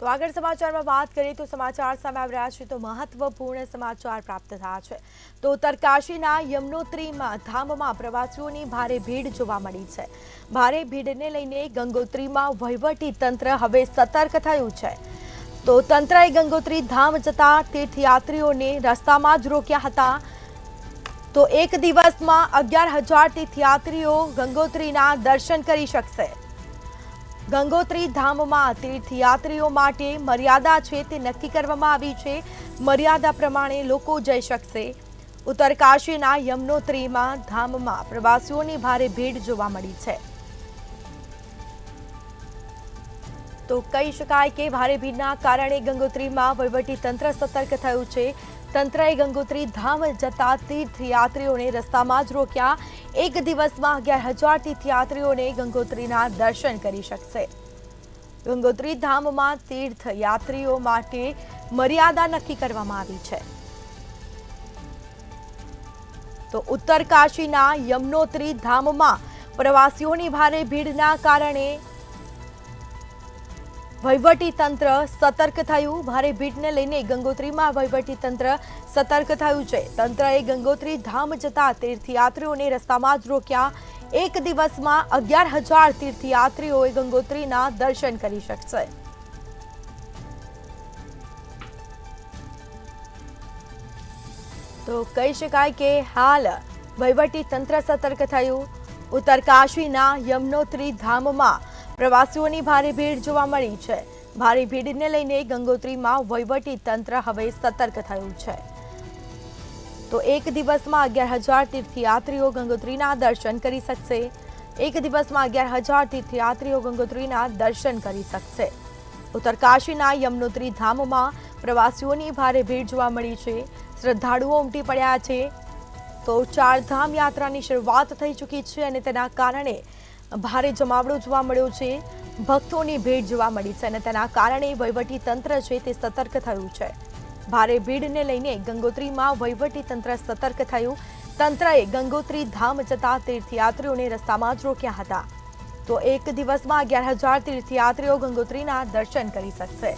આગળ સમાચારમાં વાત કરીએ તો સમાચાર સામે આવી રહ્યા છે તો મહત્વપૂર્ણ સમાચાર પ્રાપ્ત થયા છે તો ઉત્તરકાશીના યમનોત્રીમાં ધામમાં પ્રવાસીઓની ભારે ભીડ જોવા મળી છે। ભારે ભીડને લઈને ગંગોત્રીમાં વહીવટી તંત્ર હવે સતર્ક થયું છે। તો તંત્રએ ગંગોત્રી ધામ જતા તીર્થયાત્રીઓને રસ્તામાં જ રોક્યા હતા। તો એક દિવસમાં 11,000 તીર્થયાત્રીઓ ગંગોત્રીના દર્શન કરી શકશે। ગંગોત્રી ધામમાં તીર્થયાત્રીઓ માટે મર્યાદા છે તે નક્કી કરવામાં આવી છે। મર્યાદા પ્રમાણે લોકો જઈ શકશે। ઉત્તરકાશીના યમનોત્રીમાં ધામમાં પ્રવાસીઓની ભારે ભીડ જોવા મળી છે। તો કહી શકાય કે ભારે ભીડના કારણે ગંગોત્રીમાં વહીવટી તંત્ર સતર્ક થયું છે। તંત્રએ ગંગોત્રી ધામ જતા તીર્થયાત્રીઓને રસ્તામાં જ રોક્યા। એક દિવસમાં 11,000 તીર્થયાત્રીઓને ગંગોત્રીના દર્શન કરી શકશે। ગંગોત્રી ધામમાં તીર્થયાત્રીઓ માટે મર્યાદા નક્કી કરવામાં આવી છે। તો ઉત્તરકાશીના યમનોત્રી ધામમાં પ્રવાસીઓની ભારે ભીડના કારણે વહીવટી તંત્ર સતર્ક થયું। ભારે ભીડને લઈને ગંગોત્રીમાં વહીવટી તંત્ર સતર્ક થયું છે। તંત્રએ ગંગોત્રી ધામ જતા તીર્થયાત્રીઓને રસ્તામાં જ રોક્યા। એક દિવસમાં 11,000 તીર્થયાત્રીઓએ ગંગોત્રીના દર્શન કરી શકશે। તો કહી શકાય કે હાલ વહીવટી તંત્ર સતર્ક થયું। ઉત્તરકાશીના યમનોત્રી ધામમાં પ્રવાસીઓની ભારે ભીડ જોવા મળી છે। ભારે ભીડને લઈને ગંગોત્રીમાં વહીવટી તંત્ર હવે સતર્ક થયું છે। તો એક દિવસમાં 11,000 તીર્થયાત્રીઓ ગંગોત્રીના દર્શન કરી શકશે। એક દિવસમાં 11,000 તીર્થયાત્રીઓ ગંગોત્રીના દર્શન કરી શકશે। ઉત્તરકાશીના યમનોત્રી ધામમાં પ્રવાસીઓની ભારે ભીડ જોવા મળી છે। શ્રદ્ધાળુઓ ઉમટી પડ્યા છે। તો ચારધામ યાત્રાની શરૂઆત થઈ ચૂકી છે અને તેના કારણે ભારે જમાવડો જોવા મળ્યો છે। ભક્તોની ભીડ જોવા મળી છે અને તેના કારણે વહીવટી તંત્ર છે તે સતર્ક થયું છે। ભારે ભીડને લઈને ગંગોત્રીમાં વહીવટી તંત્ર સતર્ક થયું। તંત્રએ ગંગોત્રી ધામ જતા તીર્થયાત્રીઓને રસ્તામાં જ રોક્યા હતા। તો એક દિવસમાં 11,000 તીર્થયાત્રીઓ ગંગોત્રીના દર્શન કરી શકશે।